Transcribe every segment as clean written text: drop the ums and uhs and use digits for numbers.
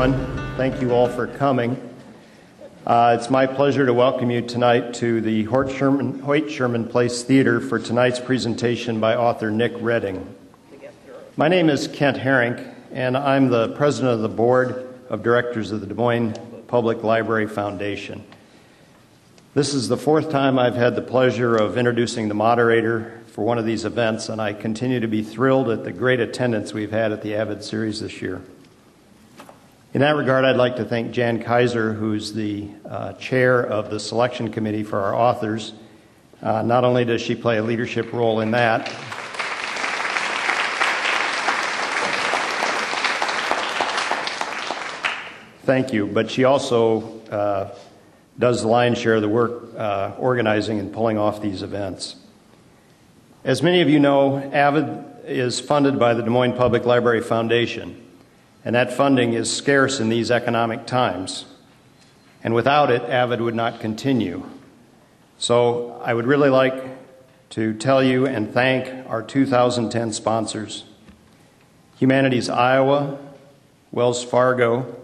everyone. Thank you all for coming. It's my pleasure to welcome you tonight to the Hoyt Sherman Place Theater for tonight's presentation by author Nick Redding. My name is Kent Herink, and I'm the president of the board of directors of the Des Moines Public Library Foundation. This is the fourth time I've had the pleasure of introducing the moderator for one of these events, and I continue to be thrilled at the great attendance we've had at the AViD series this year. In that regard, I'd like to thank Jan Kaiser, who's the chair of the selection committee for our authors. Not only does she play a leadership role in that, thank you, but she also does the lion's share of the work organizing and pulling off these events. As many of you know, AViD is funded by the Des Moines Public Library Foundation, and that funding is scarce in these economic times. And without it, AViD would not continue. So I would really like to tell you and thank our 2010 sponsors: Humanities Iowa, Wells Fargo,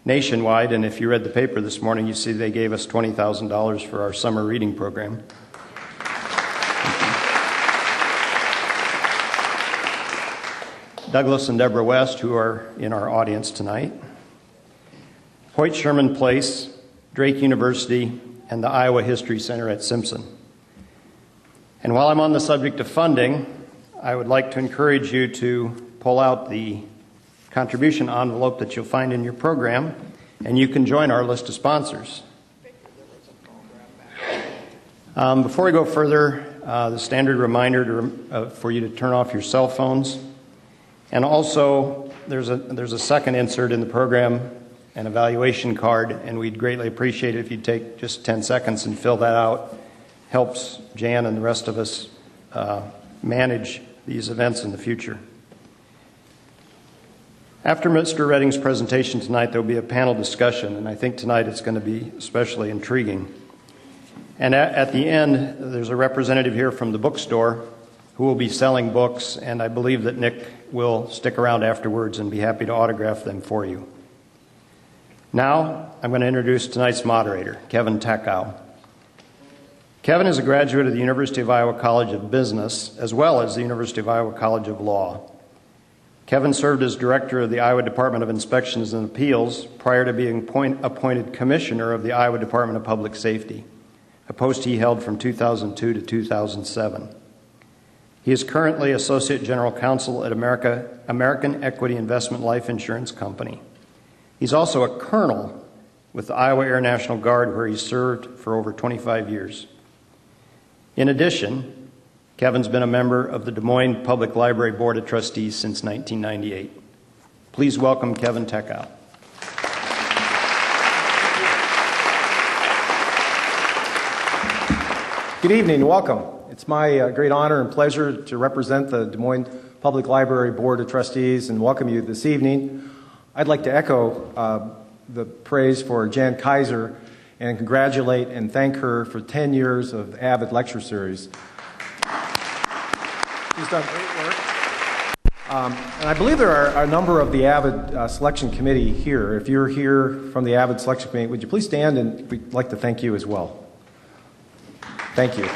Nationwide, and if you read the paper this morning, you see they gave us $20,000 for our summer reading program. Douglas and Deborah West, who are in our audience tonight, Hoyt Sherman Place, Drake University, and the Iowa History Center at Simpson. And while I'm on the subject of funding, I would like to encourage you to pull out the contribution envelope that you'll find in your program, and you can join our list of sponsors. Before we go further, the standard reminder for you to turn off your cell phones. And also, there's a second insert in the program, an evaluation card, and we'd greatly appreciate it if you'd take just 10 seconds and fill that out. Helps Jan and the rest of us manage these events in the future. After Mr. Redding's presentation tonight, there will be a panel discussion, and I think tonight it's going to be especially intriguing. And at the end, there's a representative here from the bookstore who will be selling books, and I believe that Nick will stick around afterwards and be happy to autograph them for you. Now, I'm going to introduce tonight's moderator, Kevin Tekow. Kevin is a graduate of the University of Iowa College of Business, as well as the University of Iowa College of Law. Kevin served as director of the Iowa Department of Inspections and Appeals prior to being appointed commissioner of the Iowa Department of Public Safety, a post he held from 2002 to 2007. He is currently Associate General Counsel at American Equity Investment Life Insurance Company. He's also a colonel with the Iowa Air National Guard, where he served for over 25 years. In addition, Kevin's been a member of the Des Moines Public Library Board of Trustees since 1998. Please welcome Kevin Tekow. Good evening, welcome. It's my great honor and pleasure to represent the Des Moines Public Library Board of Trustees and welcome you this evening. I'd like to echo the praise for Jan Kaiser and congratulate and thank her for 10 years of the AViD lecture series. She's done great work. And I believe there are a number of the AViD selection committee here. If you're here from the AViD selection committee, would you please stand, and we'd like to thank you as well. Thank you.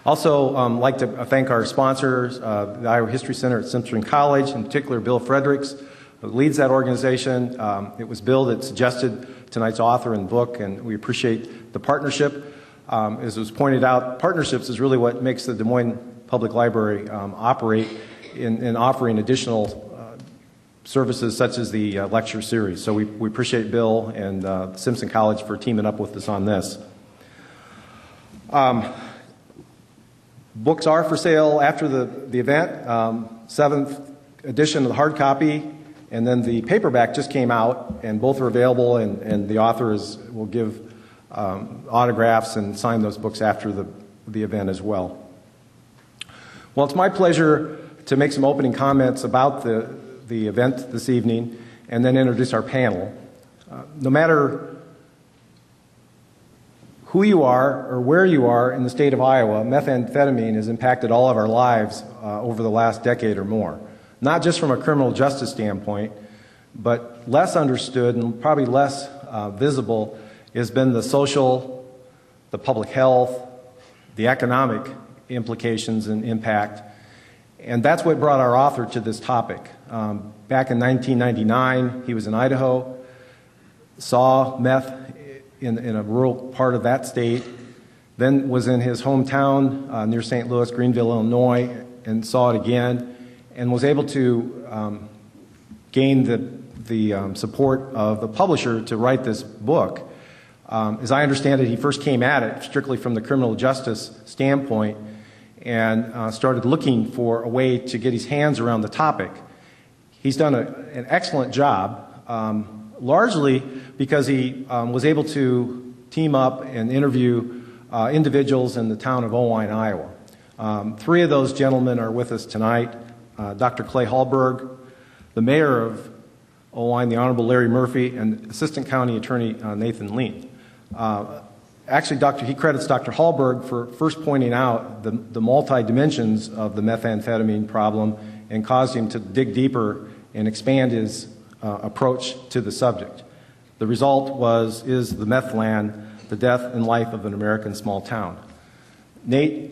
Also, like to thank our sponsors, the Iowa History Center at Simpson College, in particular Bill Fredericks, who leads that organization. It was Bill that suggested tonight's author and book, and we appreciate the partnership. As was pointed out, partnerships is really what makes the Des Moines Public Library operate in offering additional services such as the lecture series. So we appreciate Bill and Simpson College for teaming up with us on this. Books are for sale after the event. 7th edition of the hard copy, and then the paperback just came out, and both are available, and the authors will give autographs and sign those books after the event as well. Well, it's my pleasure to make some opening comments about the event this evening and then introduce our panel. No matter who you are or where you are in the state of Iowa, methamphetamine has impacted all of our lives over the last decade or more. Not just from a criminal justice standpoint, but less understood and probably less visible has been the social, the public health, the economic implications and impact. And that's what brought our author to this topic. Back in 1999, he was in Idaho, saw meth in a rural part of that state, then was in his hometown near St. Louis, Greenville, Illinois, and saw it again, and was able to gain the support of the publisher to write this book. As I understand it, he first came at it strictly from the criminal justice standpoint and started looking for a way to get his hands around the topic. He's done an excellent job, largely because he was able to team up and interview individuals in the town of Owine, Iowa. Three of those gentlemen are with us tonight. Dr. Clay Hallberg, the mayor of Owine, the Honorable Larry Murphy, and Assistant County Attorney Nathan Lean. Actually, he credits Dr. Hallberg for first pointing out the multi-dimensions of the methamphetamine problem and caused him to dig deeper and expand his approach to the subject. The result is the meth land, the death and life of an American small town. Nick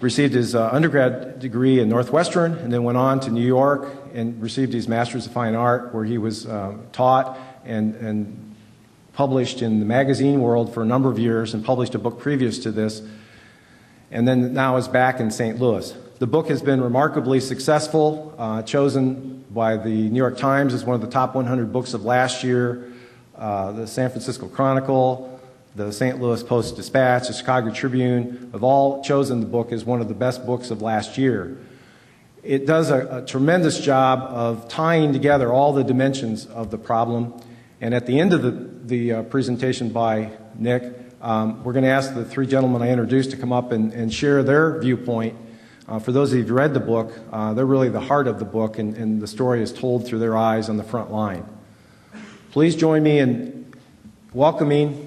received his undergrad degree in Northwestern and then went on to New York and received his Master's of Fine Art, where he was taught and published in the magazine world for a number of years and published a book previous to this, and then now is back in St. Louis. The book has been remarkably successful, chosen by the New York Times as one of the top 100 books of last year, the San Francisco Chronicle, the St. Louis Post-Dispatch, the Chicago Tribune have all chosen the book as one of the best books of last year. It does a tremendous job of tying together all the dimensions of the problem. And at the end of the presentation by Nick, we're going to ask the three gentlemen I introduced to come up and share their viewpoint. For those of you who've read the book, they're really the heart of the book, and the story is told through their eyes on the front line. Please join me in welcoming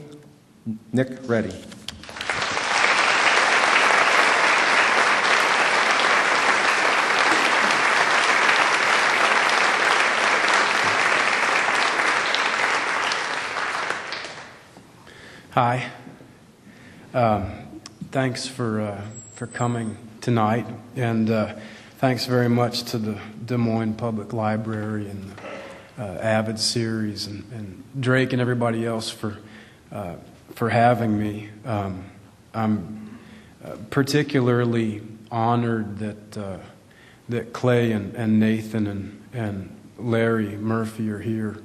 Nick Reddy. Hi. Thanks for coming tonight, and thanks very much to the Des Moines Public Library and the AViD series, and Drake and everybody else for having me. I'm particularly honored that Clay and Nathan and Larry Murphy are here.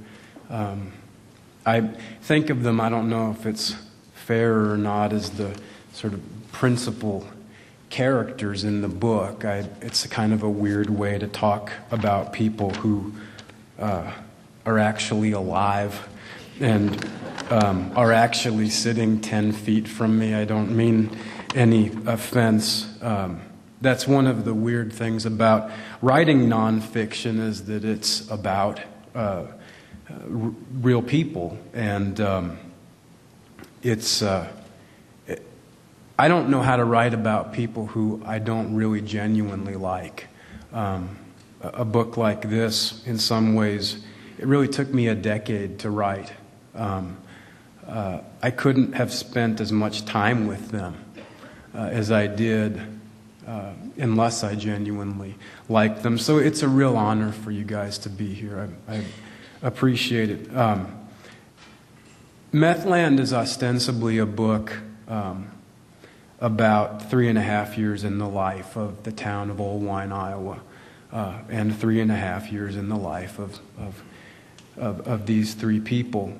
I think of them, I don't know if it's fair or not, as the sort of principal characters in the book. It's a kind of a weird way to talk about people who are actually alive and are actually sitting 10 feet from me. I don't mean any offense. That's one of the weird things about writing nonfiction, is that it's about real people, and I don't know how to write about people who I don't really genuinely like. A book like this, in some ways, it really took me a decade to write. I couldn't have spent as much time with them as I did unless I genuinely liked them. So it's a real honor for you guys to be here. I appreciate it. Methland is ostensibly a book about 3.5 years in the life of the town of Owine, Iowa, and 3.5 years in the life of these three people.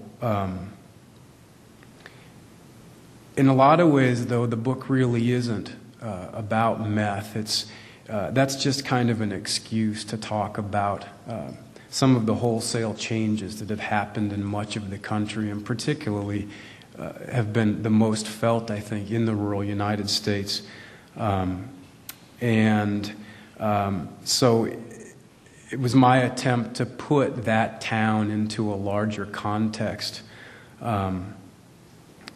In a lot of ways, though, the book really isn't about meth. That's just kind of an excuse to talk about some of the wholesale changes that have happened in much of the country, and particularly have been the most felt, I think, in the rural United States. So it was my attempt to put that town into a larger context.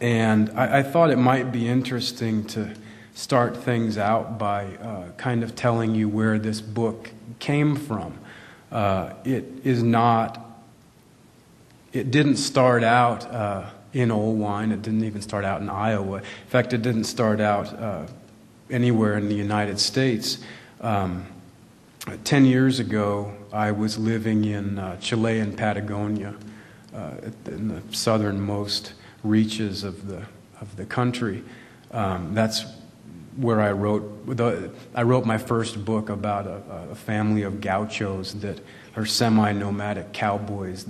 And I thought it might be interesting to start things out by kind of telling you where this book came from. It didn't start out in Old Wine. It didn't even start out in Iowa. In fact, it didn't start out anywhere in the United States. 10 years ago, I was living in Chilean Patagonia, in the southernmost reaches of the country. That's where I wrote my first book about a family of gauchos that are semi-nomadic cowboys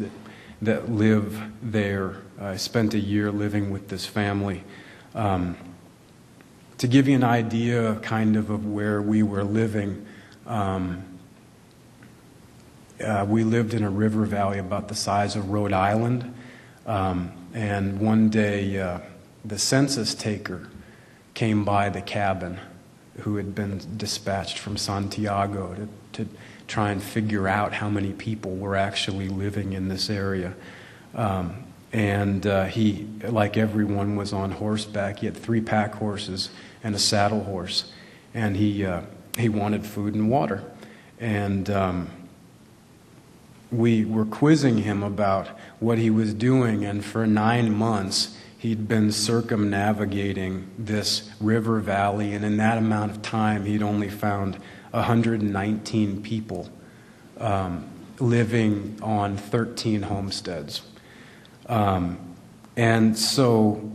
that live there. I spent a year living with this family. To give you an idea kind of where we were living, we lived in a river valley about the size of Rhode Island. And one day, the census taker came by the cabin, who had been dispatched from Santiago to try and figure out how many people were actually living in this area. And he, like everyone, was on horseback. He had 3 pack horses and a saddle horse. And he wanted food and water. And we were quizzing him about what he was doing, and for 9 months he'd been circumnavigating this river valley, and in that amount of time he'd only found 119 people living on 13 homesteads. And so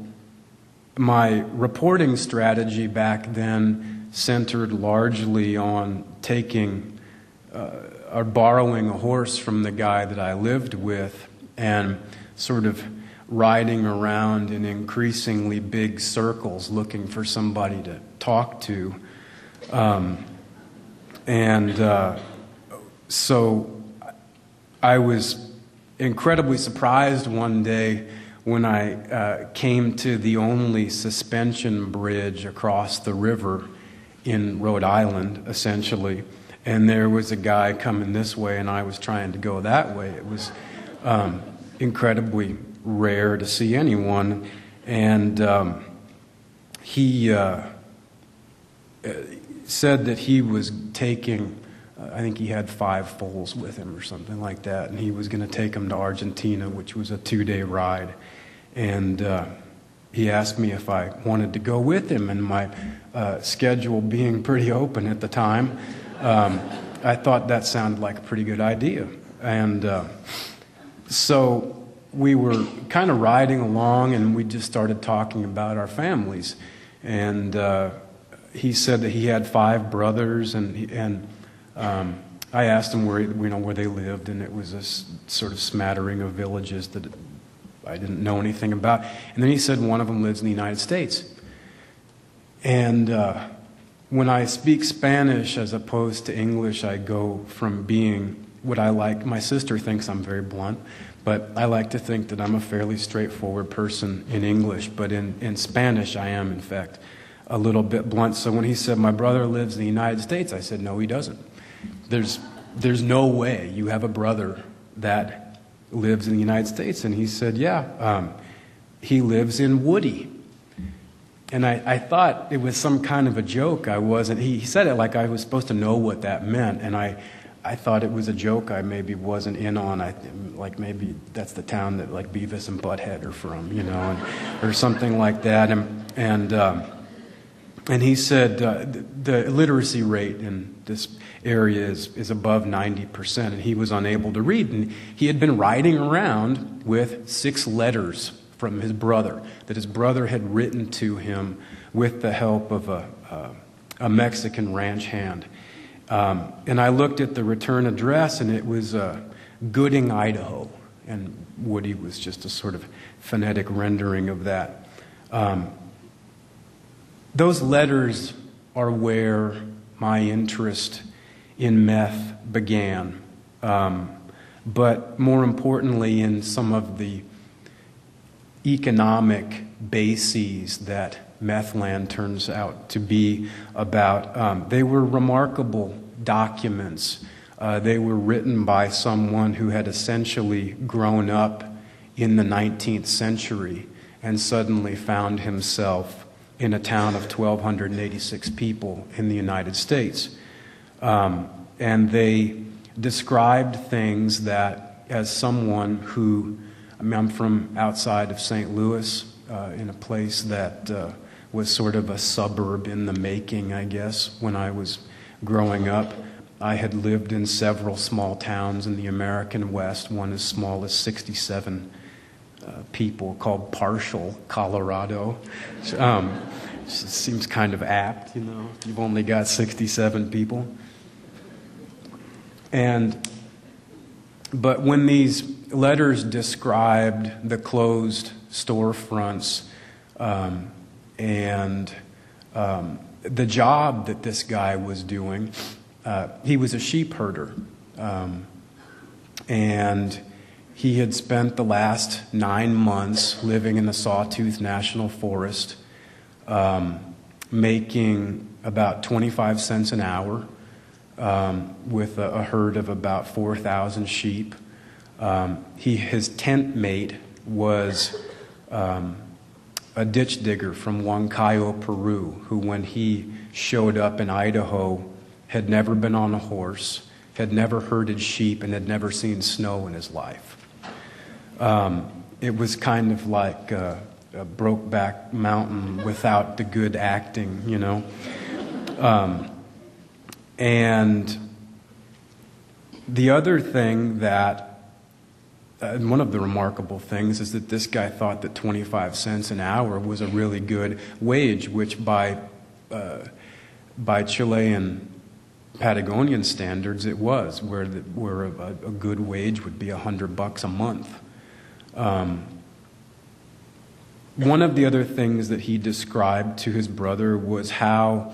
my reporting strategy back then centered largely on taking or borrowing a horse from the guy that I lived with and sort of riding around in increasingly big circles looking for somebody to talk to. So I was incredibly surprised one day when I came to the only suspension bridge across the river in Rhode Island, essentially. And there was a guy coming this way, and I was trying to go that way. It was incredibly rare to see anyone. And he said that he was taking, I think he had 5 foals with him or something like that, and he was going to take them to Argentina, which was a 2-day ride. And he asked me if I wanted to go with him, and my schedule being pretty open at the time, I thought that sounded like a pretty good idea. And so we were kind of riding along, and we just started talking about our families. And he said that he had 5 brothers, and I asked him where they lived, and it was a sort of smattering of villages that I didn't know anything about. And then he said one of them lives in the United States. And when I speak Spanish as opposed to English, I go from being what I like. My sister thinks I'm very blunt, but I like to think that I'm a fairly straightforward person in English. But in Spanish, I am, in fact, a little bit blunt. So when he said, my brother lives in the United States, I said, no, he doesn't. There's no way you have a brother that lives in the United States. And he said, yeah, he lives in Woody. And I thought it was some kind of a joke. I wasn't. He said it like I was supposed to know what that meant, and I thought it was a joke I maybe wasn't in on. Like maybe that's the town that like Beavis and Butthead are from, or something like that. And he said the literacy rate in this area is above 90%, and he was unable to read. And he had been riding around with 6 letters from his brother, that his brother had written to him with the help of a Mexican ranch hand. And I looked at the return address, and it was Gooding, Idaho. And Woody was just a sort of phonetic rendering of that. Those letters are where my interest in meth began. But more importantly, in some of the economic bases that meth land turns out to be about. They were remarkable documents. They were written by someone who had essentially grown up in the 19th century and suddenly found himself in a town of 1,286 people in the United States. And they described things that, as someone who, I'm from outside of St. Louis, in a place that was sort of a suburb in the making, I guess, when I was growing up. I had lived in several small towns in the American West, one as small as 67 people, called Parshall, Colorado. Seems kind of apt, you know, if you've only got 67 people. But when these letters described the closed storefronts and the job that this guy was doing, he was a sheep herder, and he had spent the last 9 months living in the Sawtooth National Forest, making about 25 cents an hour, with a herd of about 4,000 sheep. His tent mate was a ditch digger from Huancayo, Peru, who, when he showed up in Idaho, had never been on a horse, had never herded sheep, and had never seen snow in his life. It was kind of like a Brokeback Mountain without the good acting, you know. And the other thing that, one of the remarkable things, is that this guy thought that 25 cents an hour was a really good wage, which by Chilean Patagonian standards it was, where a good wage would be $100 a month. One of the other things that he described to his brother was how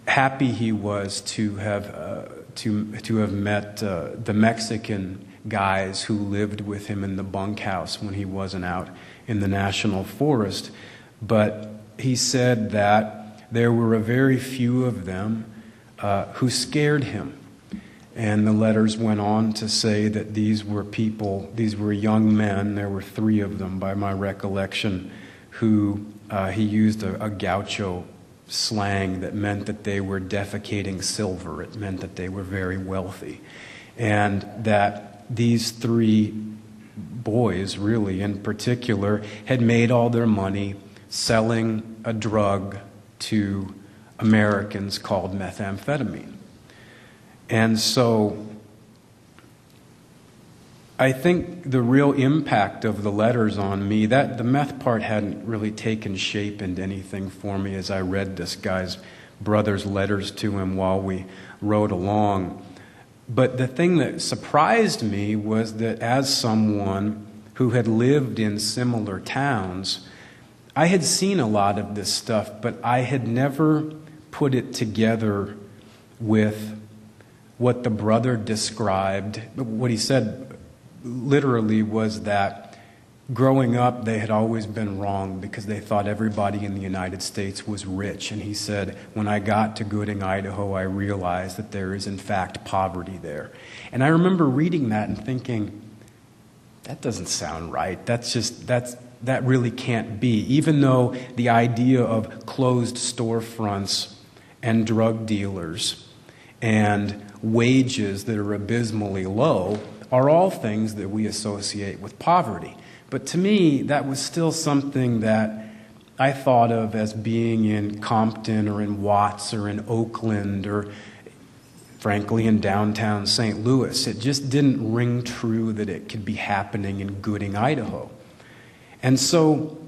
happy he was to have met the Mexican guys who lived with him in the bunkhouse when he wasn't out in the national forest. But he said that there were a very few of them who scared him. And the letters went on to say that these were young men, there were 3 of them by my recollection, who he used a gaucho slang that meant that they were defecating silver. It meant that they were very wealthy. And that these 3 boys, really in particular, had made all their money selling a drug to Americans called methamphetamine. And so I think the real impact of the letters on me, that the meth part hadn't really taken shape into anything for me as I read this guy's brother's letters to him while we rode along. But the thing that surprised me was that, as someone who had lived in similar towns, I had seen a lot of this stuff, but I had never put it together with what the brother described. What he said literally was that growing up they had always been wrong because they thought everybody in the United States was rich. And he said, when I got to Gooding, Idaho, I realized that there is in fact poverty there. And I remember reading that and thinking, that doesn't sound right. That really can't be. Even though the idea of closed storefronts and drug dealers and wages that are abysmally low are all things that we associate with poverty. But to me, that was still something that I thought of as being in Compton or in Watts or in Oakland or, frankly, in downtown St. Louis. It just didn't ring true that it could be happening in Gooding, Idaho. And so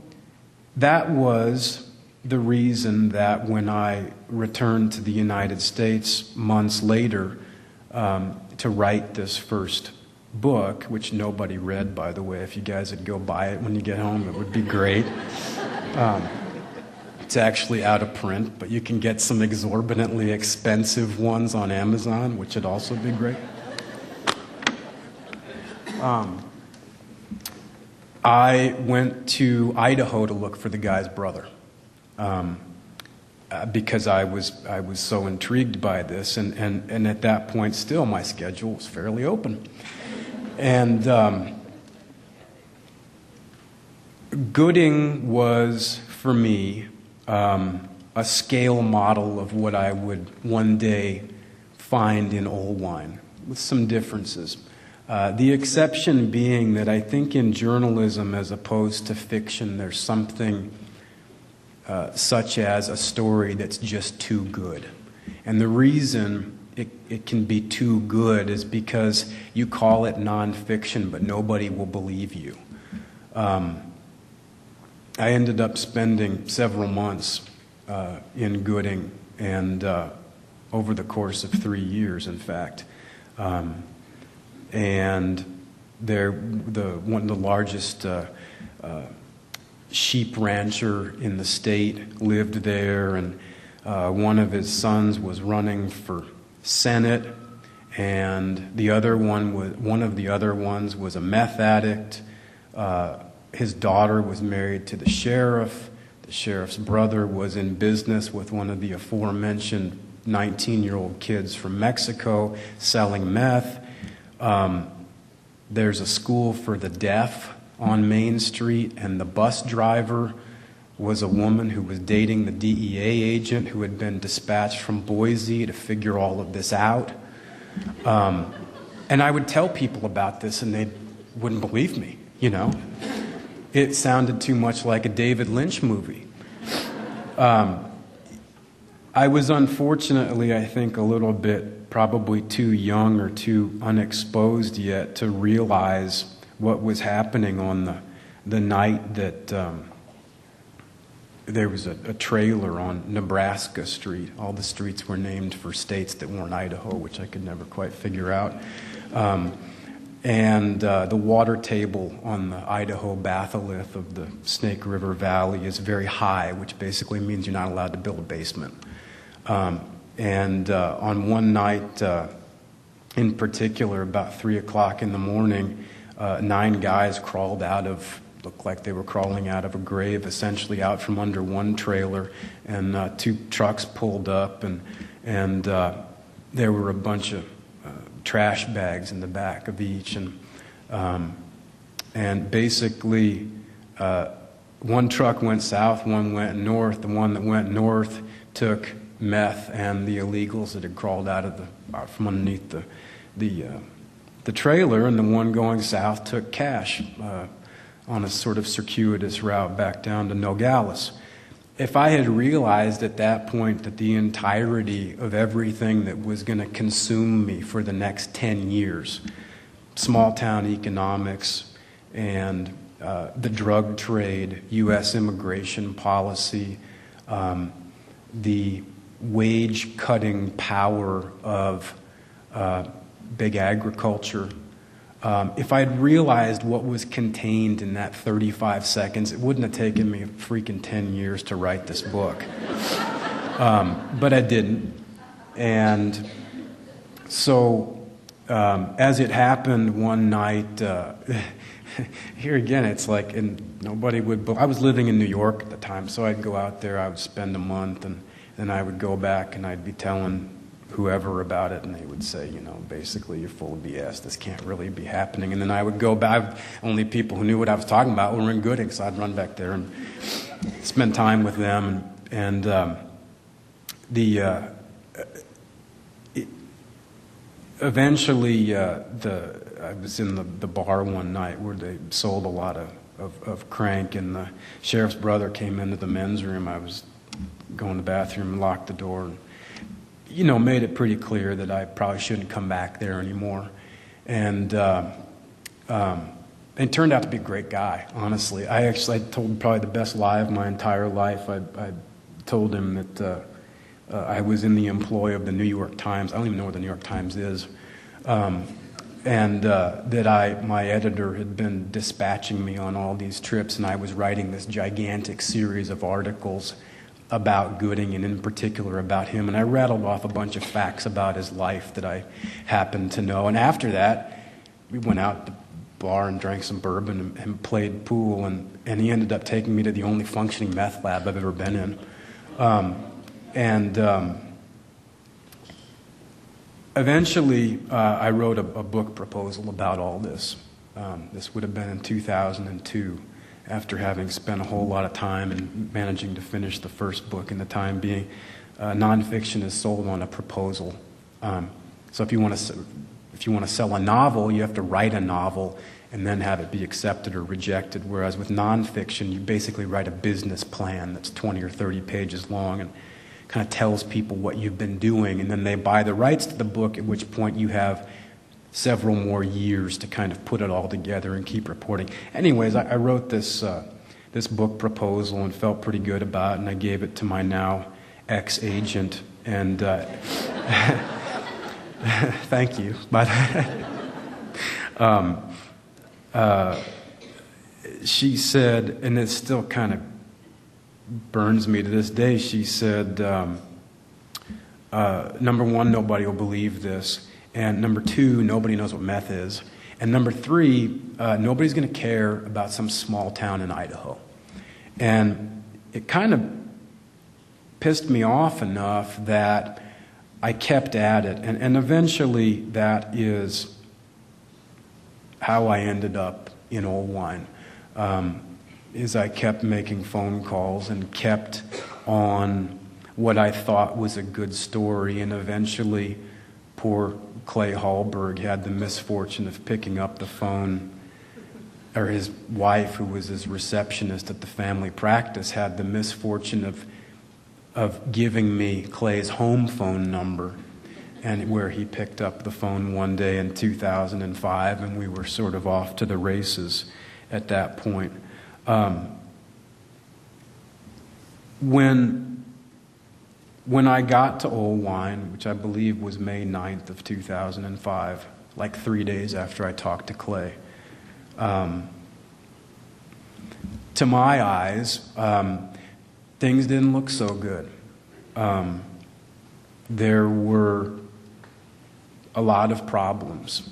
that was the reason that when I returned to the United States months later to write this first book, which nobody read, by the way. If you guys would go buy it when you get home, it would be great. It's actually out of print, but you can get some exorbitantly expensive ones on Amazon, which would also be great. I went to Idaho to look for the guy's brother. Because I was so intrigued by this, and at that point still my schedule was fairly open. And Gooding was, for me, a scale model of what I would one day find in old wine, with some differences. The exception being that I think in journalism, as opposed to fiction, there's something such as a story that's just too good. And the reason it can be too good is because you call it nonfiction, but nobody will believe you. I ended up spending several months in Gooding, and over the course of 3 years, in fact. And one of the largest sheep rancher in the state lived there, and one of his sons was running for Senate, and one of the other ones was a meth addict. His daughter was married to the sheriff. The sheriff's brother was in business with one of the aforementioned 19-year-old kids from Mexico selling meth. There's a school for the deaf on Main Street, and the bus driver was a woman who was dating the DEA agent who had been dispatched from Boise to figure all of this out. And I would tell people about this, and they wouldn't believe me, you know. It sounded too much like a David Lynch movie. I was unfortunately, I think, a little bit probably too young or too unexposed yet to realize what was happening on the night that there was a trailer on Nebraska Street. All the streets were named for states that weren't Idaho, which I could never quite figure out. And the water table on the Idaho batholith of the Snake River Valley is very high, which basically means you're not allowed to build a basement. And on one night in particular, about 3 o'clock in the morning, 9 guys crawled looked like they were crawling out of a grave, essentially out from under one trailer, and 2 trucks pulled up, and there were a bunch of trash bags in the back of each, and basically one truck went south, one went north. The one that went north took meth and the illegals that had crawled out from underneath the trailer, and the one going south took cash on a sort of circuitous route back down to Nogales. If I had realized at that point that the entirety of everything that was going to consume me for the next 10 years, small town economics and the drug trade, U.S. immigration policy, the wage-cutting power of big agriculture, if I'd realized what was contained in that 35 seconds, it wouldn't have taken me freaking 10 years to write this book. But I didn't. And so as it happened one night, here again, it's like, and nobody would, I was living in New York at the time, so I'd go out there, I would spend a month, and then I would go back and I'd be telling whoever about it, and they would say, you know, basically, you're full of BS. This can't really be happening. And then I would go back. Only people who knew what I was talking about were in Gooding, so I'd run back there and spend time with them. And eventually, I was in the bar one night where they sold a lot of crank, and the sheriff's brother came into the men's room. I was going to the bathroom and locked the door, and made it pretty clear that I probably shouldn't come back there anymore. And it turned out to be a great guy, honestly. I told probably the best lie of my entire life. I told him that I was in the employ of the New York Times. I don't even know what the New York Times is. And that my editor had been dispatching me on all these trips, and I was writing this gigantic series of articles about Gooding, and in particular about him. And I rattled off a bunch of facts about his life that I happened to know. And after that, we went out to the bar and drank some bourbon and played pool, and he ended up taking me to the only functioning meth lab I've ever been in. Eventually, I wrote a book proposal about all this. This would have been in 2002. after having spent a whole lot of time and managing to finish the first book in the time being. Nonfiction is sold on a proposal. So if you want to sell a novel, you have to write a novel and then have it be accepted or rejected. Whereas with nonfiction, you basically write a business plan that's 20 or 30 pages long and kind of tells people what you've been doing, and then they buy the rights to the book, at which point you have several more years to kind of put it all together and keep reporting. Anyways, I wrote this book proposal and felt pretty good about it, and I gave it to my now ex-agent, and thank you. But she said, and it still kind of burns me to this day, she said, number one, nobody will believe this. And number two, nobody knows what meth is. And number three, nobody's going to care about some small town in Idaho. And it kind of pissed me off enough that I kept at it. And eventually that is how I ended up in Old Wine. Is I kept making phone calls and kept on what I thought was a good story, and eventually poor Clay Hallberg had the misfortune of picking up the phone, or his wife, who was his receptionist at the family practice, had the misfortune of giving me Clay's home phone number, and where he picked up the phone one day in 2005, and we were sort of off to the races at that point. When I got to Old Wine, which I believe was May 9th of 2005, like 3 days after I talked to Clay, to my eyes, things didn't look so good. There were a lot of problems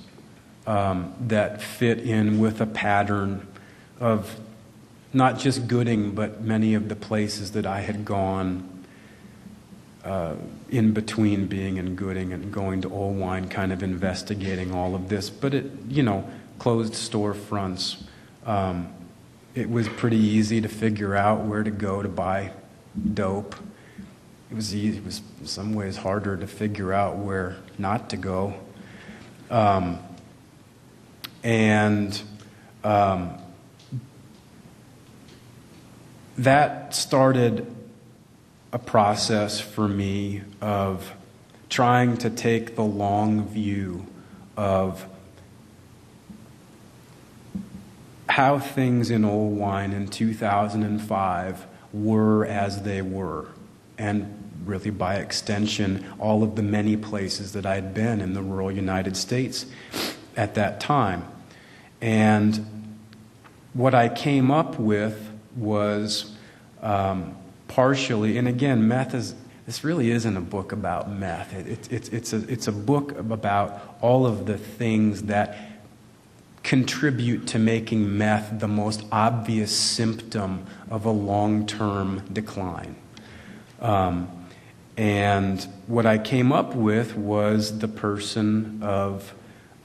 that fit in with a pattern of not just Gooding, but many of the places that I had gone in between being in Gooding and going to Old Wine, kind of investigating all of this. But it, closed storefronts. It was pretty easy to figure out where to go to buy dope. It was easy. It was in some ways harder to figure out where not to go. That started a process for me of trying to take the long view of how things in Old Wine in 2005 were as they were, and really by extension all of the many places that I had been in the rural United States at that time. And what I came up with was partially, and again, this really isn't a book about meth. It's a book about all of the things that contribute to making meth the most obvious symptom of a long-term decline. And what I came up with was the person of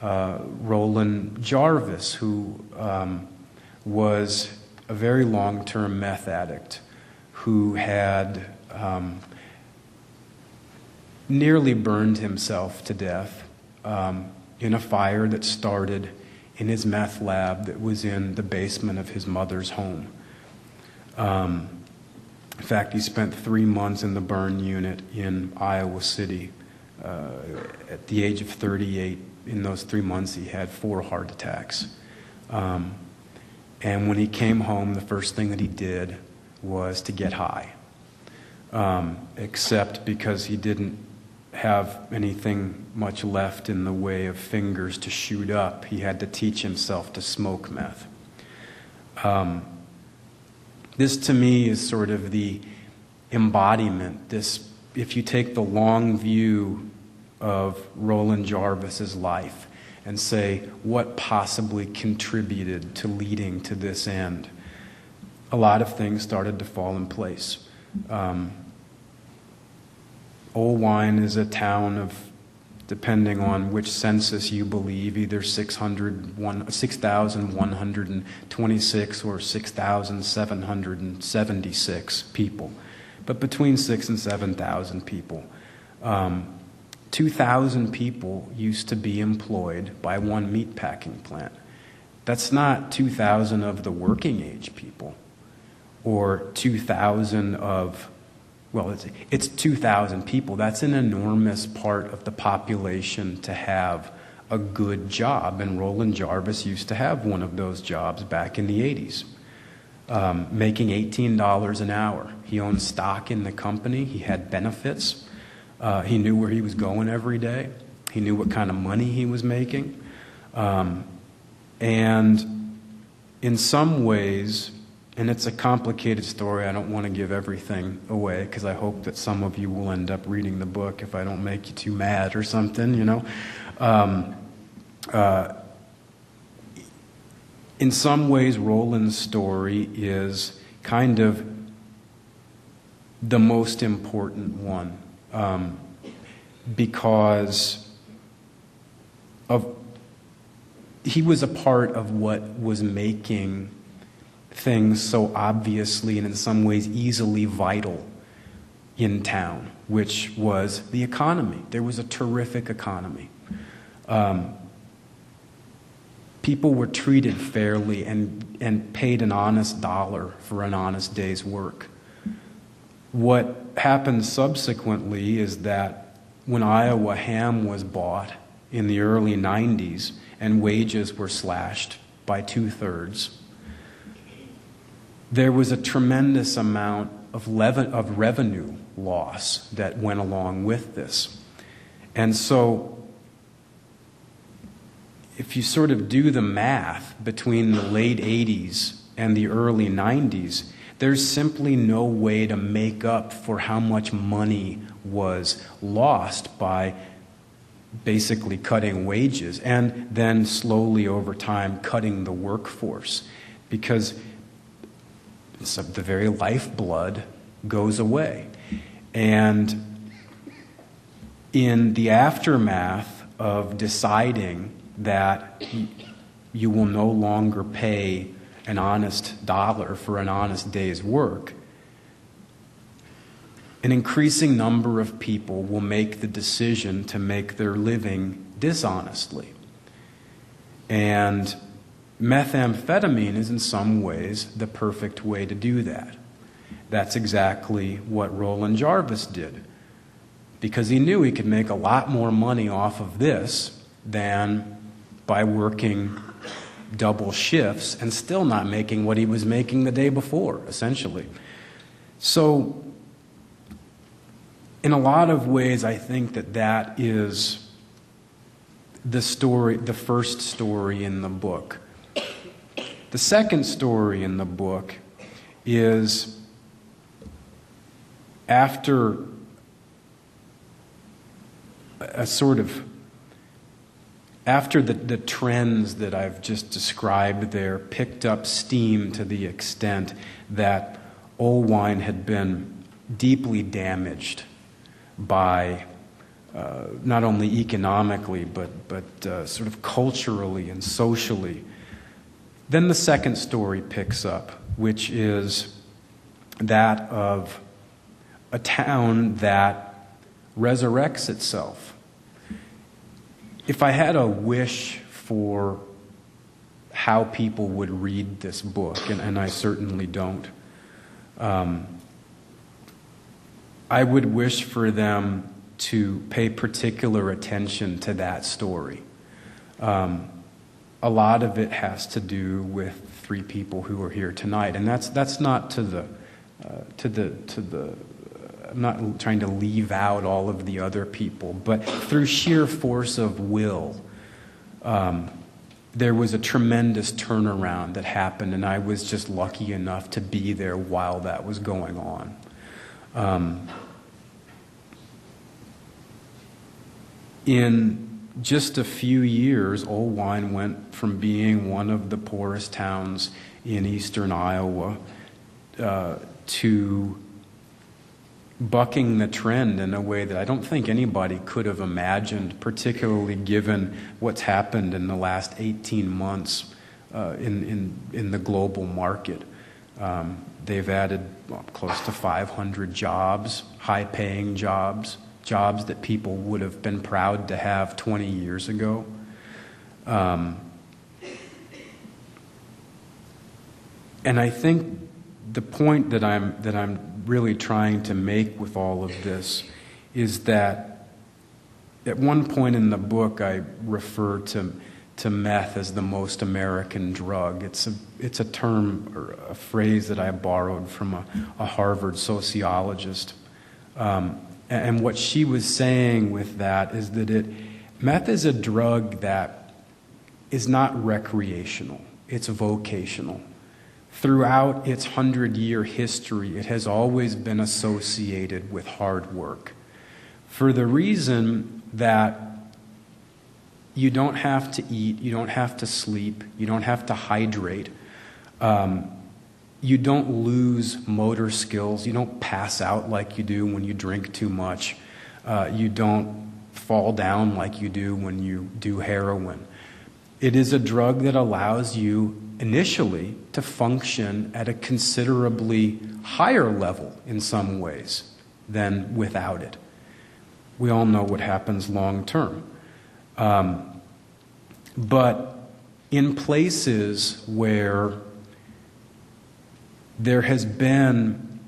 Roland Jarvis, who was a very long-term meth addict who had nearly burned himself to death in a fire that started in his meth lab that was in the basement of his mother's home. In fact, he spent 3 months in the burn unit in Iowa City. At the age of 38, in those 3 months, he had 4 heart attacks. And when he came home, the first thing that he did was to get high, except because he didn't have anything much left in the way of fingers to shoot up. He had to teach himself to smoke meth. This to me is sort of the embodiment. This, if you take the long view of Roland Jarvis's life and say what possibly contributed to leading to this end, a lot of things started to fall in place. Old Wine is a town of depending on which census you believe, either 6,126 or 6,776 people, but between 6,000 and 7,000 people. 2,000 people used to be employed by one meatpacking plant. That's not 2,000 of the working age people, or 2,000 of, well, it's 2,000 people. That's an enormous part of the population to have a good job, and Roland Jarvis used to have one of those jobs back in the 80s, making $18 an hour. He owned stock in the company. He had benefits. He knew where he was going every day. He knew what kind of money he was making. And in some ways, and it's a complicated story, I don't want to give everything away because I hope that some of you will end up reading the book if I don't make you too mad or something, you know. In some ways, Roland's story is kind of the most important one. Because he was a part of what was making things so obviously and in some ways easily vital in town, which was the economy. There was a terrific economy. People were treated fairly and paid an honest dollar for an honest day's work. What happened subsequently is that when Iowa ham was bought in the early 90s and wages were slashed by 2/3, there was a tremendous amount of revenue loss that went along with this. And so if you sort of do the math between the late 80s and the early 90s, there's simply no way to make up for how much money was lost by basically cutting wages and then slowly over time cutting the workforce, because the very lifeblood goes away. And in the aftermath of deciding that you will no longer pay an honest dollar for an honest day's work, an increasing number of people will make the decision to make their living dishonestly. And methamphetamine is in some ways the perfect way to do that. That's exactly what Roland Jarvis did, because he knew he could make a lot more money off of this than by working double shifts and still not making what he was making the day before, essentially. So in a lot of ways, I think that is the story, the first story in the book. The second story in the book is after the trends that I've just described there picked up steam to the extent that Olwine had been deeply damaged by not only economically but sort of culturally and socially. Then the second story picks up, which is that of a town that resurrects itself. If I had a wish for how people would read this book, and I certainly don't, I would wish for them to pay particular attention to that story. A lot of it has to do with three people who are here tonight, and that's not I'm not trying to leave out all of the other people, but through sheer force of will, there was a tremendous turnaround that happened, and I was just lucky enough to be there while that was going on. In just a few years, Olwine went from being one of the poorest towns in eastern Iowa to bucking the trend in a way that I don't think anybody could have imagined, particularly given what's happened in the last 18 months in the global market. They've added close to 500 jobs, high-paying jobs, jobs that people would have been proud to have 20 years ago. And I think the point that I'm really trying to make with all of this is that at one point in the book I refer to meth as the most American drug. It's a term or a phrase that I borrowed from a Harvard sociologist. And what she was saying with that is that meth is a drug that is not recreational, it's vocational. Throughout its 100-year history, it has always been associated with hard work. For the reason that you don't have to eat, you don't have to sleep, you don't have to hydrate, you don't lose motor skills, you don't pass out like you do when you drink too much, you don't fall down like you do when you do heroin. It is a drug that allows you initially to function at a considerably higher level in some ways than without it. We all know what happens long term. But in places where there has been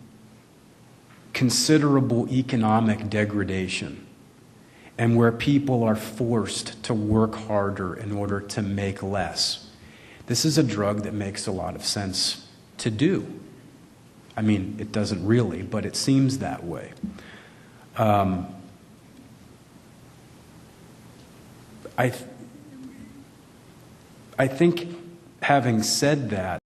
considerable economic degradation and where people are forced to work harder in order to make less, this is a drug that makes a lot of sense to do. I mean, it doesn't really, but it seems that way. I think having said that,